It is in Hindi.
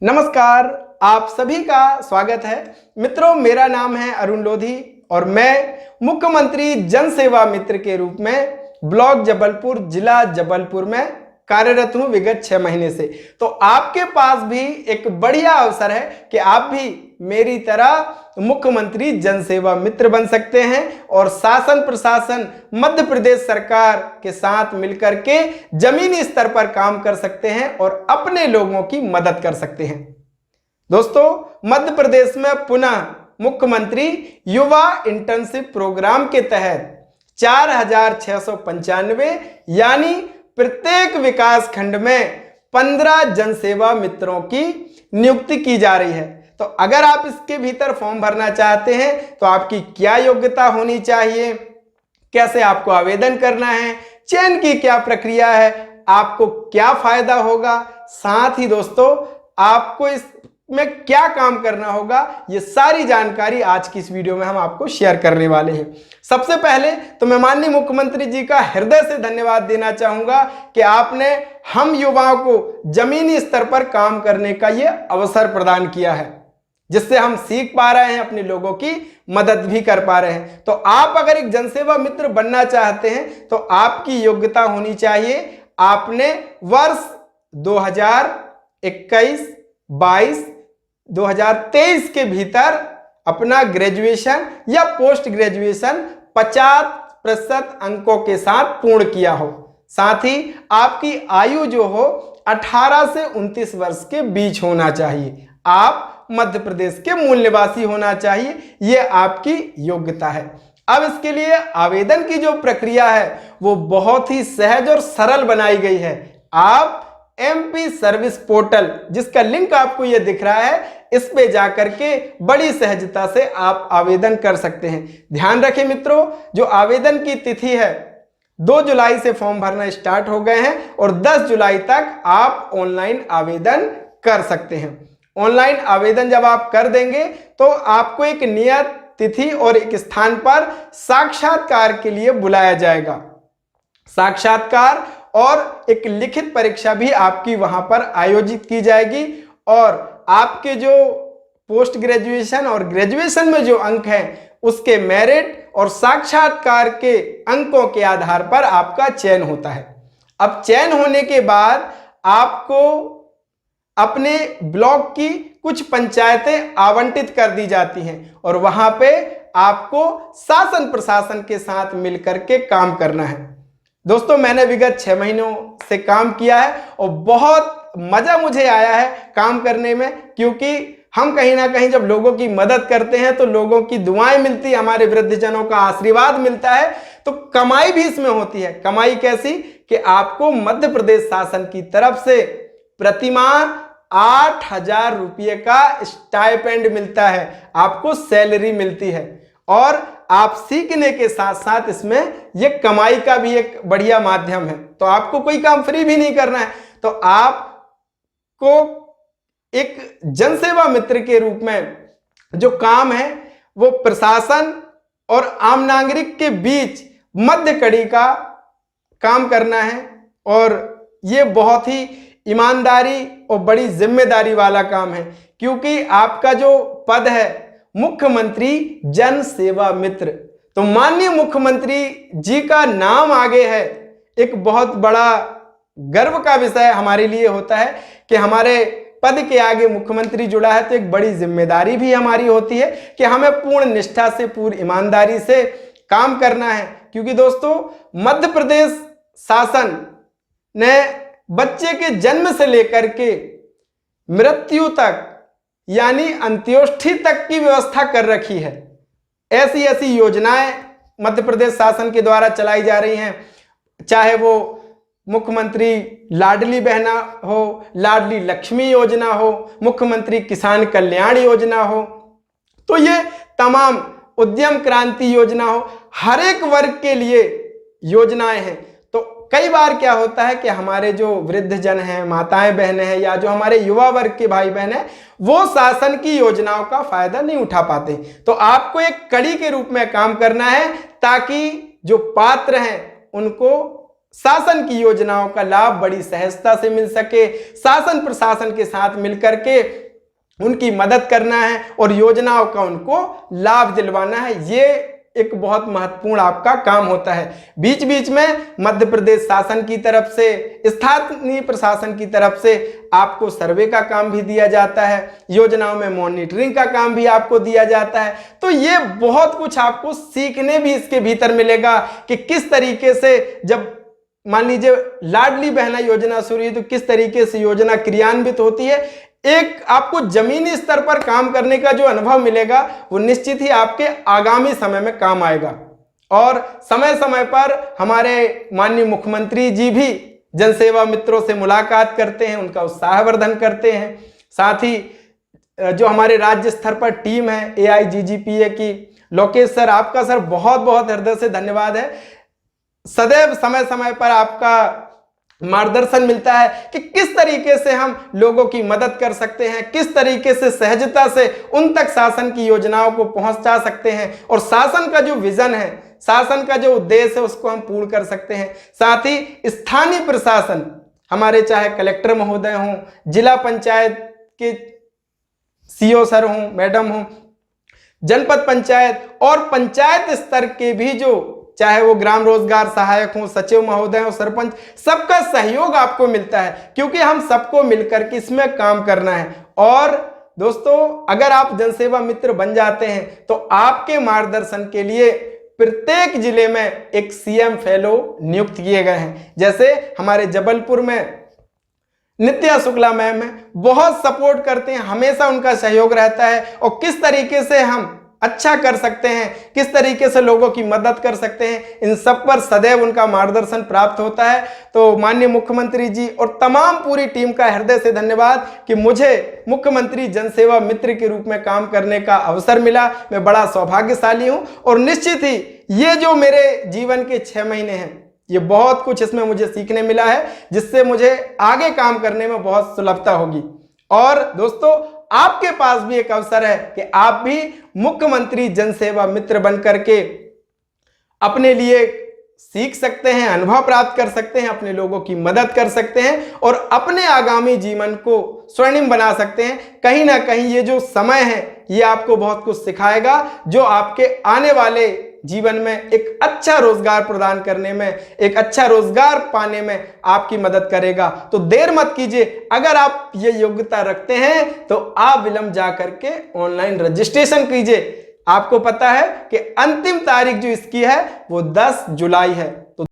नमस्कार, आप सभी का स्वागत है। मित्रों, मेरा नाम है अरुण लोधी और मैं मुख्यमंत्री जन सेवा मित्र के रूप में ब्लॉक जबलपुर, जिला जबलपुर में कार्यरत हूं विगत 6 महीने से। तो आपके पास भी एक बढ़िया अवसर है कि आप भी मेरी तरह मुख्यमंत्री जन सेवा मित्र बन सकते हैं और शासन प्रशासन मध्य प्रदेश सरकार के साथ मिलकर के जमीनी स्तर पर काम कर सकते हैं और अपने लोगों की मदद कर सकते हैं। दोस्तों, मध्य प्रदेश में पुनः मुख्यमंत्री युवा इंटर्नशिप प्रोग्राम के तहत 4695 यानी प्रत्येक विकास खंड में 15 जनसेवा मित्रों की नियुक्ति की जा रही है। तो अगर आप इसके भीतर फॉर्म भरना चाहते हैं तो आपकी क्या योग्यता होनी चाहिए, कैसे आपको आवेदन करना है, चयन की क्या प्रक्रिया है, आपको क्या फायदा होगा, साथ ही दोस्तों आपको इसमें क्या काम करना होगा, ये सारी जानकारी आज की इस वीडियो में हम आपको शेयर करने वाले हैं। सबसे पहले तो मैं माननीय मुख्यमंत्री जी का हृदय से धन्यवाद देना चाहूंगा कि आपने हम युवाओं को जमीनी स्तर पर काम करने का ये अवसर प्रदान किया है, जिससे हम सीख पा रहे हैं, अपने लोगों की मदद भी कर पा रहे हैं। तो आप अगर एक जनसेवा मित्र बनना चाहते हैं तो आपकी योग्यता होनी चाहिए, आपने वर्ष 2021, 22, 2023 के भीतर अपना ग्रेजुएशन या पोस्ट ग्रेजुएशन 50% अंकों के साथ पूर्ण किया हो। साथ ही आपकी आयु जो हो 18 से 29 वर्ष के बीच होना चाहिए। आप मध्य प्रदेश के मूल निवासी होना चाहिए, ये आपकी योग्यता है। अब इसके लिए आवेदन की जो प्रक्रिया है वो बहुत ही सहज और सरल बनाई गई है। आप MP सर्विस पोर्टल, जिसका लिंक आपको ये दिख रहा है, इस पे जाकर के बड़ी सहजता से आप आवेदन कर सकते हैं। ध्यान रखें मित्रों, जो आवेदन की तिथि है 2 जुलाई से फॉर्म भरना स्टार्ट हो गए हैं और 10 जुलाई तक आप ऑनलाइन आवेदन कर सकते हैं। ऑनलाइन आवेदन जब आप कर देंगे तो आपको एक नियत तिथि और एक स्थान पर साक्षात्कार के लिए बुलाया जाएगा। साक्षात्कार और एक लिखित परीक्षा भी आपकी वहां पर आयोजित की जाएगी और आपके जो पोस्ट ग्रेजुएशन और ग्रेजुएशन में जो अंक हैं उसके मेरिट और साक्षात्कार के अंकों के आधार पर आपका चयन होता है। अब चयन होने के बाद आपको अपने ब्लॉक की कुछ पंचायतें आवंटित कर दी जाती हैं और वहां पे आपको शासन प्रशासन के साथ मिलकर के काम करना है। दोस्तों, मैंने विगत 6 महीनों से काम किया है और बहुत मजा मुझे आया है काम करने में, क्योंकि हम कहीं ना कहीं जब लोगों की मदद करते हैं तो लोगों की दुआएं मिलती, हमारे वृद्धजनों का आशीर्वाद मिलता है, तो कमाई भी इसमें होती है। कमाई कैसी कि आपको मध्य प्रदेश शासन की तरफ से प्रतिमाह 8,000 रुपये का स्टाइपेंड मिलता है, आपको सैलरी मिलती है और आप सीखने के साथ साथ इसमें ये कमाई का भी एक बढ़िया माध्यम है। तो आपको कोई काम फ्री भी नहीं करना है, तो आपको एक जनसेवा मित्र के रूप में जो काम है वो प्रशासन और आम नागरिक के बीच मध्य कड़ी का काम करना है और ये बहुत ही ईमानदारी और बड़ी जिम्मेदारी वाला काम है, क्योंकि आपका जो पद है मुख्यमंत्री जन सेवा मित्र, तो माननीय मुख्यमंत्री जी का नाम आगे है, एक बहुत बड़ा गर्व का विषय हमारे लिए होता है कि हमारे पद के आगे मुख्यमंत्री जुड़ा है, तो एक बड़ी जिम्मेदारी भी हमारी होती है कि हमें पूर्ण निष्ठा से, पूरी ईमानदारी से काम करना है। क्योंकि दोस्तों, मध्य प्रदेश शासन ने बच्चे के जन्म से लेकर के मृत्यु तक यानी अंत्योष्ठि तक की व्यवस्था कर रखी है। ऐसी ऐसी योजनाएं मध्य प्रदेश शासन के द्वारा चलाई जा रही हैं, चाहे वो मुख्यमंत्री लाडली बहना हो, लाडली लक्ष्मी योजना हो, मुख्यमंत्री किसान कल्याण योजना हो, तो ये तमाम उद्यम क्रांति योजना हो, हर एक वर्ग के लिए योजनाएं हैं। तो कई बार क्या होता है कि हमारे जो वृद्धजन हैं, माताएं बहनें हैं, या जो हमारे युवा वर्ग के भाई बहन हैं, वो शासन की योजनाओं का फायदा नहीं उठा पाते। तो आपको एक कड़ी के रूप में काम करना है ताकि जो पात्र हैं उनको शासन की योजनाओं का लाभ बड़ी सहजता से मिल सके, शासन प्रशासन के साथ मिलकर के उनकी मदद करना है और योजनाओं का उनको लाभ दिलवाना है। ये एक बहुत महत्वपूर्ण आपका काम होता है। बीच बीच में मध्य प्रदेश शासन की तरफ से, स्थानीय प्रशासन की तरफ से आपको सर्वे का काम भी दिया जाता है, योजनाओं में मॉनिटरिंग का काम भी आपको दिया जाता है। तो ये बहुत कुछ आपको सीखने भी इसके भीतर मिलेगा कि किस तरीके से, जब मान लीजिए लाडली बहना योजना शुरू हुई तो किस तरीके से योजना क्रियान्वित होती है। एक आपको जमीनी स्तर पर काम करने का जो अनुभव मिलेगा वो निश्चित ही आपके आगामी समय में काम आएगा। और समय समय पर हमारे माननीय मुख्यमंत्री जी भी जनसेवा मित्रों से मुलाकात करते हैं, उनका उत्साहवर्धन करते हैं। साथ ही जो हमारे राज्य स्तर पर टीम है AIGGPA की, लोकेश सर, आपका सर बहुत बहुत हृदय से धन्यवाद है। सदैव समय समय पर आपका मार्गदर्शन मिलता है कि किस तरीके से हम लोगों की मदद कर सकते हैं, किस तरीके से सहजता से उन तक शासन की योजनाओं को पहुंचा सकते हैं और शासन का जो विजन है, शासन का जो उद्देश्य है उसको हम पूर्ण कर सकते हैं। साथ ही स्थानीय प्रशासन, हमारे चाहे कलेक्टर महोदय हों, जिला पंचायत के CO सर हों, मैडम हों, जनपद पंचायत और पंचायत स्तर के भी जो चाहे वो ग्राम रोजगार सहायक हो, सचिव महोदय हो, सरपंच, सबका सहयोग आपको मिलता है क्योंकि हम सबको मिलकर के इसमें काम करना है। और दोस्तों, अगर आप जनसेवा मित्र बन जाते हैं तो आपके मार्गदर्शन के लिए प्रत्येक जिले में एक CM फेलो नियुक्त किए गए हैं। जैसे हमारे जबलपुर में नित्या शुक्ला मैम है, बहुत सपोर्ट करते हैं, हमेशा उनका सहयोग रहता है और किस तरीके से हम अच्छा कर सकते हैं, किस तरीके से लोगों की मदद कर सकते हैं, इन सब पर सदैव उनका मार्गदर्शन प्राप्त होता है। तो माननीय मुख्यमंत्री जी और तमाम पूरी टीम का हृदय से धन्यवाद कि मुझे मुख्यमंत्री जनसेवा मित्र के रूप में काम करने का अवसर मिला। मैं बड़ा सौभाग्यशाली हूं और निश्चित ही ये जो मेरे जीवन के 6 महीने हैं, ये बहुत कुछ इसमें मुझे सीखने मिला है जिससे मुझे आगे काम करने में बहुत सुलभता होगी। और दोस्तों, आपके पास भी एक अवसर है कि आप भी मुख्यमंत्री जनसेवा मित्र बनकर के अपने लिए सीख सकते हैं, अनुभव प्राप्त कर सकते हैं, अपने लोगों की मदद कर सकते हैं और अपने आगामी जीवन को स्वर्णिम बना सकते हैं। कहीं ना कहीं ये जो समय है ये आपको बहुत कुछ सिखाएगा जो आपके आने वाले जीवन में एक अच्छा रोजगार प्रदान करने में, एक अच्छा रोजगार पाने में आपकी मदद करेगा। तो देर मत कीजिए, अगर आप ये योग्यता रखते हैं तो आप विलंब जाकर के ऑनलाइन रजिस्ट्रेशन कीजिए। आपको पता है कि अंतिम तारीख जो इसकी है वो 10 जुलाई है। तो